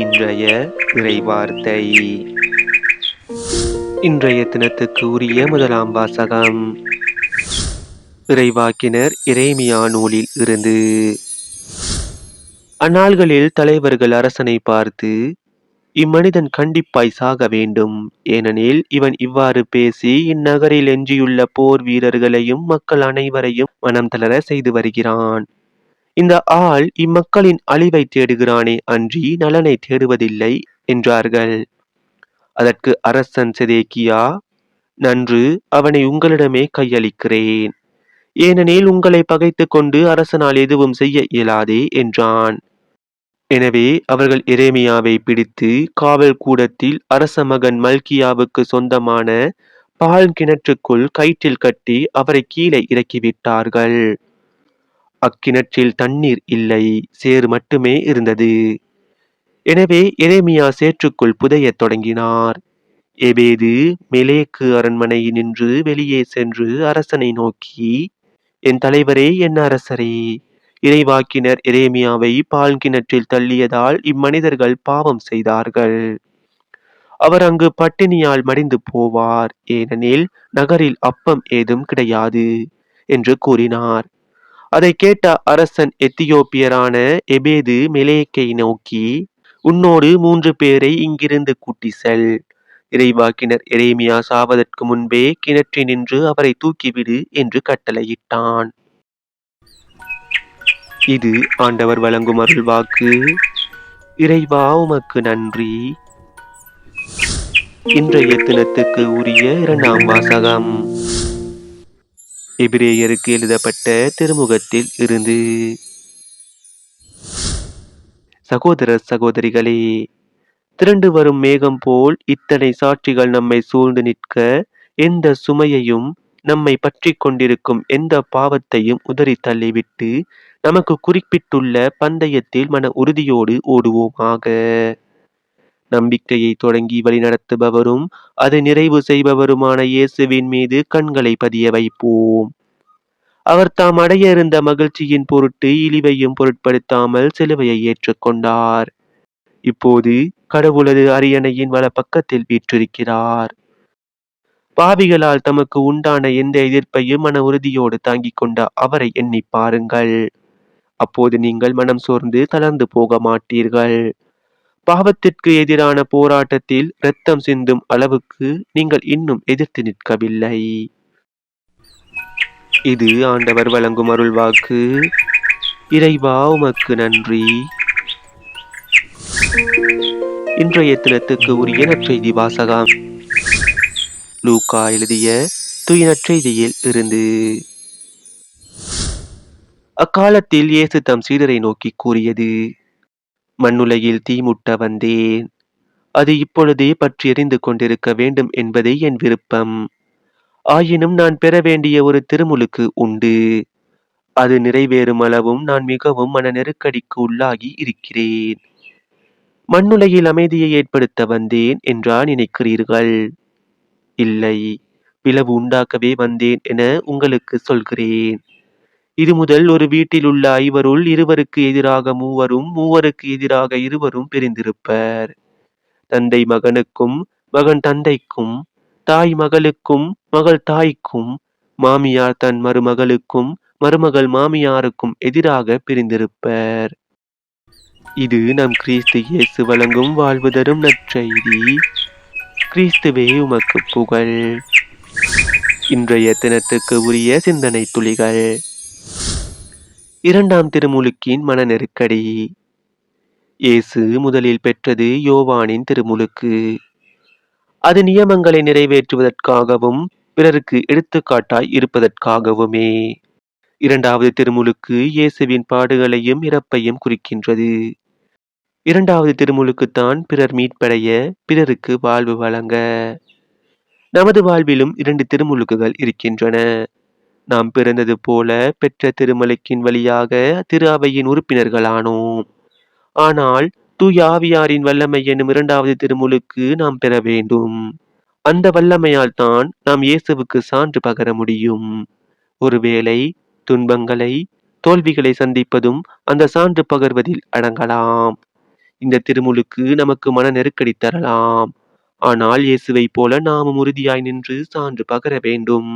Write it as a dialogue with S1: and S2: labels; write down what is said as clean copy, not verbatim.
S1: இன்றைய இறைவார்த்தை. இன்றைய தினத்துக்கு உரிய முதலாம் வாசகம் இறைவாக்கினர் எரேமியா நூலில் இருந்து. அந்நாள்களில் தலைவர்கள் அரசனை பார்த்து, இம்மனிதன் கண்டிப்பாய் சாக வேண்டும், ஏனெனில் இவன் இவ்வாறு பேசி இந்நகரில் எஞ்சியுள்ள போர் வீரர்களையும் மக்கள் அனைவரையும் மனம் தளர செய்து வருகிறான். இந்த ஆள் இம்மக்களின் அழிவை தேடுகிறானே அன்றி நலனை தேடுவதில்லை என்றார்கள். அதற்கு அரசன் செதேக்கியா, நன்று, அவனை உங்களிடமே கையளிக்கிறேன், ஏனெனில் உங்களை பகைத்து கொண்டு அரசனால் எதுவும் செய்ய இயலாதே என்றான். எனவே அவர்கள் எரேமியாவை பிடித்து காவல் கூடத்தில் அரச மகன் மல்கியாவுக்கு சொந்தமான பால் கிணற்றுக்குள் கயிற்றில் கட்டி அவரை கீழே இறக்கிவிட்டார்கள். அக்கிணற்றில் தண்ணீர் இல்லை, சேறு மட்டுமே இருந்தது. எனவே எரேமியா சேற்றுக்குள் புதையத் தொடங்கினார். எபேது மெலேக்கு அரண்மனையில் நின்று வெளியே சென்று அரசனை நோக்கி, என் தலைவரே, என் அரசரே, இறைவாக்கினர் எரேமியாவை பால் கிணற்றில் தள்ளியதால் இம்மனிதர்கள் பாவம் செய்தார்கள். அவர் அங்கு பட்டினியால் மடிந்து போவார், ஏனெனில் நகரில் அப்பம் ஏதும் கிடையாது என்று கூறினார். அதை கேட்ட அரசன் எத்தியோப்பியரான எபேது மெலேக்கை நோக்கி, உன்னோடு 3 பேரை இங்கிருந்து கூட்டி செல். இறைவாக்கினர் எரேமியா சாவதற்கு முன்பே கிணற்றினின்று அவரை தூக்கிவிடு என்று கட்டளையிட்டான். இது ஆண்டவர் வழங்கும் அருள் வாக்கு. இறைவா, உமக்கு நன்றி. இன்றைய தினத்துக்கு உரிய 2ஆம் வாசகம் எபிரேயருக்கு எழுதப்பட்ட திருமுகத்தில் இருந்து. சகோதர சகோதரிகளே, திரண்டு வரும் மேகம் போல் இத்தனை சாட்சிகள் நம்மை சூழ்ந்து நிற்க, எந்த சுமையையும் நம்மை பற்றி கொண்டிருக்கும் எந்த பாவத்தையும் உதறி தள்ளிவிட்டு நமக்கு குறிப்பிட்டுள்ள பந்தயத்தில் மன உறுதியோடு ஓடுவோமாக. நம்பிக்கையை தொடங்கி வழிநடத்துபவரும் அதை நிறைவு செய்பவருமான இயேசுவின் மீது கண்களை பதிய வைப்போம். அவர் தாம் அடைய இருந்த மகிழ்ச்சியின் பொருட்டு இழிவையும் பொருட்படுத்தாமல் சிலுவையை ஏற்றுக்கொண்டார். இப்போது கடவுளது அரியணையின் வலப்பக்கத்தில் வீற்றிருக்கிறார். பாவிகளால் தமக்கு உண்டான எந்த எதிர்ப்பையும் மன உறுதியோடு தாங்கிக் கொண்ட அவரை எண்ணி பாருங்கள். அப்போது நீங்கள் மனம் சோர்ந்து தளர்ந்து போக மாட்டீர்கள். பாவத்திற்கு எதிரான போராட்டத்தில் இரத்தம் சிந்தும் அளவுக்கு நீங்கள் இன்னும் எதிர்த்து நிற்கவில்லை. இது ஆண்டவர் வழங்கும் அருள் வாக்கு. இறைவா, உமக்கு நன்றி. இன்றைய தினத்துக்கு உரிய நற்செய்தி வாசகம் லூக்கா எழுதிய தூய நற்செய்தியில் இருந்து. அக்காலத்தில் இயேசு தம் சீடரை நோக்கி கூறியது, மண்ணுலகில் தீமுட்ட வந்தேன். அது இப்பொழுதே பற்றி எரிந்து கொண்டிருக்க வேண்டும் என்பதே என் விருப்பம். ஆயினும் நான் பெற வேண்டிய ஒரு திருமுழுக்கு உண்டு. அது நிறைவேறும் அளவும் நான் மிகவும் மன நெருக்கடிக்கு உள்ளாகி இருக்கிறேன். மண்ணுலகில் அமைதியை ஏற்படுத்த வந்தேன் என்றா நினைக்கிறீர்கள்? இல்லை, பிளவு உண்டாக்கவே வந்தேன் என உங்களுக்கு சொல்கிறேன். இது முதல் ஒரு வீட்டில் உள்ள 5 2 எதிராக 3 3 எதிராக 2 பிரிந்திருப்பர். தந்தை மகனுக்கும், மகன் தந்தைக்கும், தாய் மகளுக்கும், மகள் தாய்க்கும், மாமியார் தன் மருமகளுக்கும், மருமகள் மாமியாருக்கும் எதிராக பிரிந்திருப்பர். இது நம் கிறிஸ்து இயேசு வழங்கும் வாழ்வு தரும் நற்செய்தி. கிறிஸ்துவே, உமக்கு புகழ். இன்றைய தினத்துக்கு உரிய சிந்தனை துளிகள். 2ஆம் திருமுழுக்கின் மன நெருக்கடி. இயேசு முதலில் பெற்றது யோவானின் திருமுழுக்கு. அது நியமங்களை நிறைவேற்றுவதற்காகவும் பிறருக்கு எடுத்துக்காட்டாய் இருப்பதற்காகவுமே. 2வது திருமுழுக்கு இயேசுவின் பாடுகளையும் இறப்பையும் குறிக்கின்றது. 2வது திருமுழுக்குத்தான் பிறர் மீட்படைய, பிறருக்கு வாழ்வு வழங்க. நமது வாழ்விலும் 2 திருமுழுக்குகள் இருக்கின்றன. நாம் பிறந்தது போல பெற்ற திருமுழுக்கின் வழியாக திரு அவையின் உறுப்பினர்களானோம். ஆனால் தூய ஆவியாரின் வல்லமை எனும் 2வது திருமுழுக்கு நாம் பெற வேண்டும். அந்த வல்லமையால் தான் நாம் இயேசுவுக்கு சான்று பகர முடியும். ஒருவேளை துன்பங்களை, தோல்விகளை சந்திப்பதும் அந்த சான்று பகர்வதில் அடங்கலாம். இந்த திருமுழுக்கு நமக்கு மன நெருக்கடி தரலாம். ஆனால் இயேசுவைப் போல நாமும் உறுதியாய் நின்று சான்று பகர வேண்டும்.